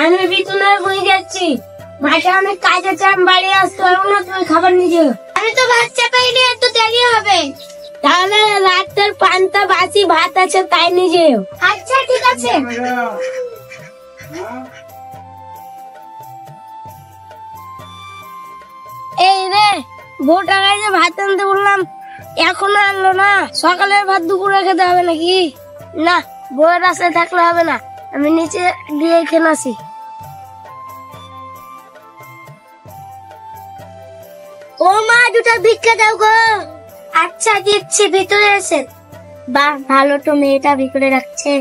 আমি বিতুনের বই যাচ্ছি, মাঠে অনেক কাজ আছে, আমি বাড়ি আসতে পারবো না, তুমি খাবার নিয়ে। আমি তো বাচ্চা পাইনি, একটু দেরি হবে। তাহলে রাতের পান্তা বাসি ভাত আছে, তাই নিয়ে যেও। আচ্ছা ঠিক আছে। এই রে, বউটা গাইছে ভাত আনতে বললাম, এখনো আনলো না। সকালের ভাত দুপুরে খেতে হবে নাকি? না, বউয়ের রাস্তায় থাকলে হবে না, আমি নিচে গিয়ে খেয়ে আসি। ও মা, দুটো ভিক্ষা দাও গো। আচ্ছা দিচ্ছি, ভিতরে এসে। বাহ, ভালো তো, মেয়েটা ভিতরে রাখছে।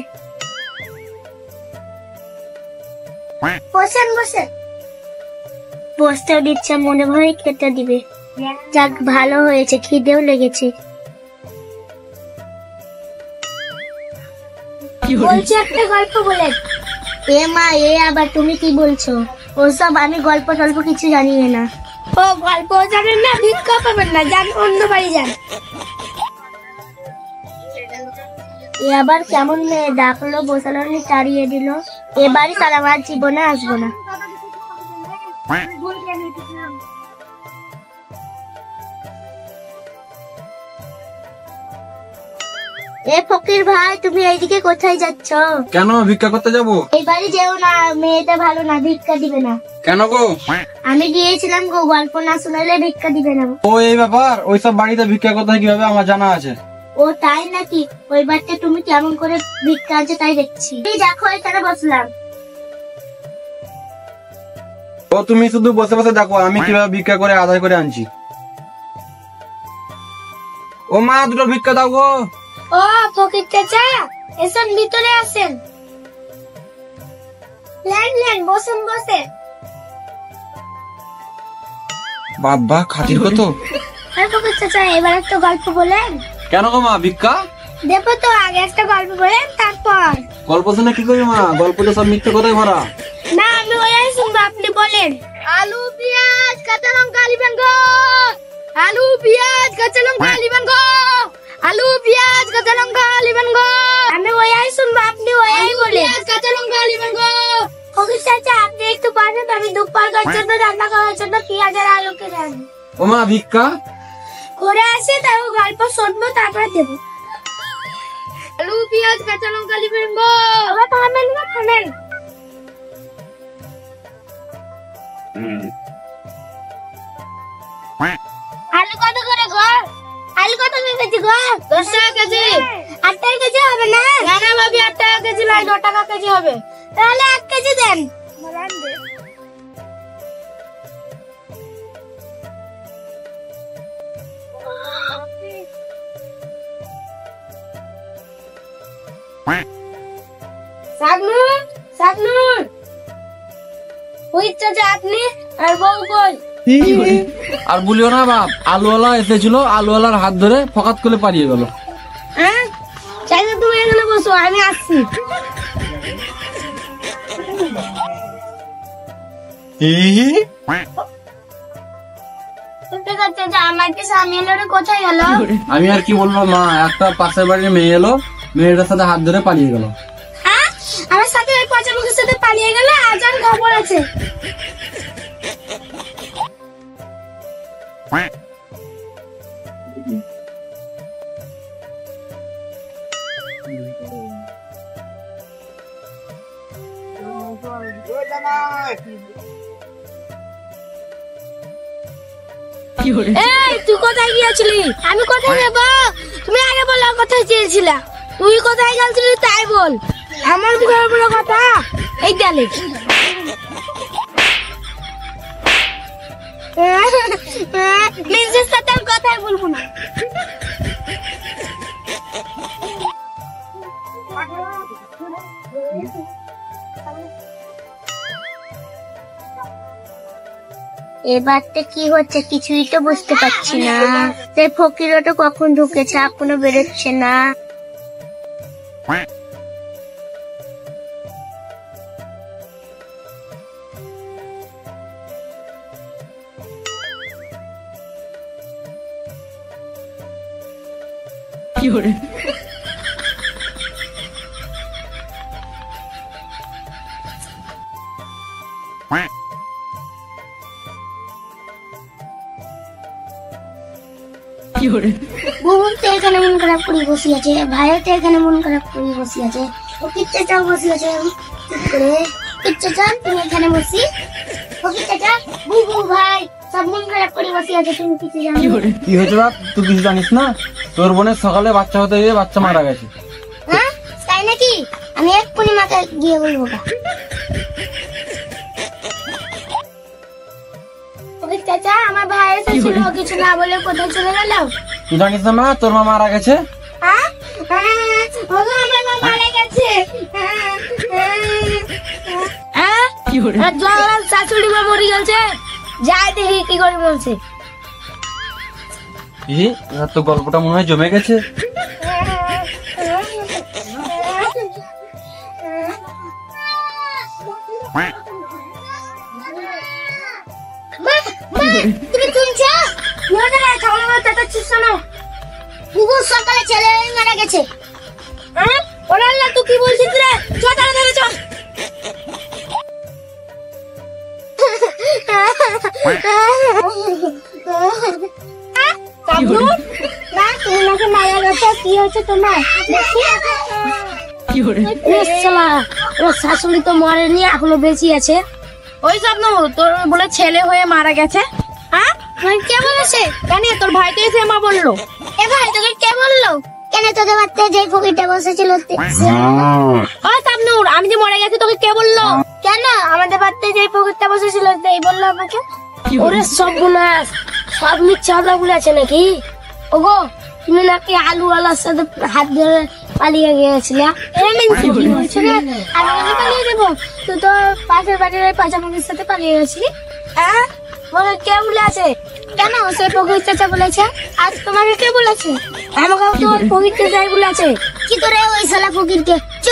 বসেন বসেন। বসতেও দিচ্ছে, মনে ভরে খেতে দিবে। যাক, ভালো হয়েছে, খিদেও লেগেছে। বলছি একটা গল্প বলেন। এ মা, এ আবার তুমি কি বলছো? ওসব আমি গল্প টল্প কিছু জানি না। ও গল্প জানেন না, ভিক্ষা পাবেন না, যান অন্য বাড়ি যান। এ আবার কেমন মেয়ে, ডাকলো বসালো, তাড়িয়ে দিল। এবারই তার আমার জীবনে আসবো না। এ ফকির ভাই, তুমি এইদিকে কোথায় যাচ্ছ? কেন, ভিক্ষা করতে যাবো? এই বাড়ি যেও না, মেয়েটা ভালো না, ভিক্ষা দিবে না। কেন গো? আমি গিয়েছিলাম গো, গল্প না শোনালে ভিক্ষা দিবে না। ও এই ব্যাপার, ওইসব বাড়িতে ভিক্ষা করতে হয় কিভাবে আমার জানা আছে। ও তাই নাকি? ওই বাড়িতে তুমি কেমন করে ভিক্ষা আনছো তাই দেখছি। দেখো, এখানে বসলাম। ও তুমি শুধু বসে বসে দেখো আমি কিভাবে ভিক্ষা করে আদায় করে আনছি। ও মা, দুটো ভিক্ষা দাও গো। ও ফকির চাচা, এসব ভিতরে আসেন। লেন লেন, বসেন বসেন। বাবা, খাতির কত। ফকির চাচা, এবার একটা গল্প বলেন। কেন গো মা, ভিক্ষা দেখো তো, আগে একটা গল্প বলেন, তারপর। গল্প শুনে কি করবি মা? গল্প তো সব মিথ্যে কথাই ভরা। না, আমি ওই শুনবো, আপনি বলেন। আলু পেঁয়াজ কাঁচা লঙ্কা লিবেন গো। আলু পেঁয়াজ কাঁচা লঙ্কা লিবেন গো। আলু পেঁয়াজ কাঁচা লঙ্কা লিবেন গো। আমি ওই শুনবো, আপনি ওই বলেন। কাঁচা লঙ্কা লিবেন গো। ফকির চাচা, আপনি একটু পারেন, আমি দুপুরের জন্য রান্না করার জন্য পেঁয়াজ আর আলু কেটে আনি। ও মা, ভিক্ষা করে আসে, তাও গল্প শুনবো, তারপরে দেবো। আলু পেঁয়াজ কাঁচা লঙ্কা লিবেন গো। থামেন না, থামেন। আলু কত করে গো? আলু কত কেজি গো? 10 টাকা কেজি। 8 টাকা কেজি হবে না? না না ভাবি, 8 টাকা কেজি নয়, 2 টাকা কেজি হবে। তাহলে 1 কেজি দেন। সাগনুর, সাগনুর, ওই চাচা আপনি আর বউ কই? আর বলিও না বাপ, আলুওয়ালা এসেছিল, আলুওয়ালার হাত ধরে ফকাত করে পালিয়ে গেল। হ্যাঁ, চাচা তুমি এখানে বসো, আমি আসছি। আমার কি স্বামী এলো, কোথায় গেল? আমি আর কি বলবো মা, একটা পাশের বাড়ির মেয়ে এলো, মেয়েটার সাথে হাত ধরে পালিয়ে গেল। আমার সাথে ওই পচা মুখের সাথে পালিয়ে গেল, আজ আর খবর আছে। এই তুই কোথায় গিয়েছিলি? আমি কোথায় যাবো? তুমি আগে বলো, কোথায় চেয়েছিলা? তুই কোথায় গেছিলি তাই বল। আমার মুখের উপরে কথা, এই ডালে। নিজের সাথে কথাই বলবো না। এবারটা কি হচ্ছে কিছুই তো বুঝতে পারছি না। সেই ফকিরও তো কখন ঢুকেছে, এখনো বেরোচ্ছে না। বুবু তো এখানে মন খারাপ করে বসে আছে, ভাইও তো এখানে মন খারাপ করে বসে আছে, ও কিচ্ছা চাও বসে আছে চুপ করে। কিচ্ছা চান তুমি এখানে বসি, ও কিচ্ছা চা বুবু ভাই সব মন খারাপ করে বসে আছে, তুমি কিচ্ছা জানো? কি হয়েছে বাপ, তুই কিছু জানিস না? তোর বোনের সকালে বাচ্চা হতে গিয়ে বাচ্চা মারা গেছে। হ্যাঁ তাই নাকি? আমি এক্ষুনি মাকে গিয়ে বলবো। ওকে চাচা, আমার ভাই এসেছিল, কিছু না বলে কোথায় চলে গেল? তুই জানিস না মা, তোর মা মারা গেছে? হ্যাঁ ওগো আমার মা মারা গেছে। শাশুড়ি মা মরে গেছে, যাই দেখি কি করে বলছে। তো গল্পটা মনে হয় জমে গেছে। তুমি শুনছো? বুবু সকালে ছেলে মারা গেছে। তুই কি বলছিস রে? তাড়াতাড়ি চল। শাশুড়ি তো মরেনি, এখনো বেঁচে আছে। ওই স্বপ্ন তোর বলে ছেলে হয়ে মারা গেছে। হ্যাঁ কে বলেছে? কেন তোর ভাই তো এসে মা বললো। এ ভাই তোকে কে বললো? কেন তোদের বাড়িতে যে ফকিরটা বসেছিল? ও স্বপ্নুর, আমি যে মরে গেছি তোকে কে বললো? কেন আমাদের বাড়িতে যে ফকিরটা বসেছিল এই বললো আমাকে? ওরে সব গুনাস, সব মিথ্যা কথা বলেছে নাকি? ওগো তুমি নাকি আলুওয়ালার সাথে হাত ধরে পালিয়ে গিয়েছিলে। আমি পালিয়ে দেবো? তুই তো পাশের বাড়ির পাঁচামাকির সাথে পালিয়ে গেছিলি। হ্যাঁ বলে কে বলেছে? কেন সে ফকির চাচা বলেছে? আজ তোমাকে কে বলেছে? আমাকেও তো ফকির চাচাই বলেছে। কি করে ওই শালা ফকিরকে? চ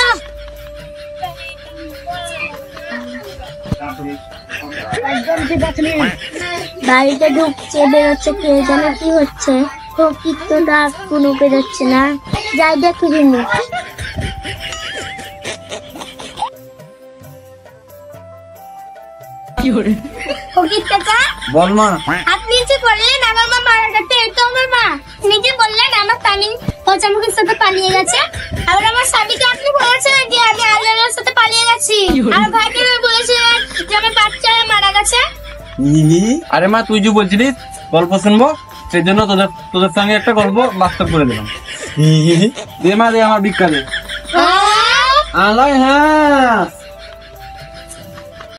বাড়িতে ঢুকছে, বেরোচ্ছে, কে জানে কি হচ্ছে। ফকির তো ডাক কোনো বেরোচ্ছে না, যাই দেখি দিনু। ফকির চাচা বল মা। আপনি যে বললেন আমার মা মারা গেছে, এই তো আমার মা। নিজে বললেন আমার তামিন পচামুখের সাথে পালিয়ে গেছে। আবার আমার স্বামীকে আপনি বলেছিলেন যে আমি আলুর সাথে পালিয়ে গেছি। আর ভাইকে বলেছিলেন যে আমার বাচ্চা মারা গেছে। আরে মা, তুই যে বলছিলিস গল্প শুনবো, সেই জন্য তোদের তোদের সঙ্গে একটা গল্প বাস্তব করে দিলাম। দে মা, দে আমার ভিক্ষা দে। আলাই হ্যাঁ।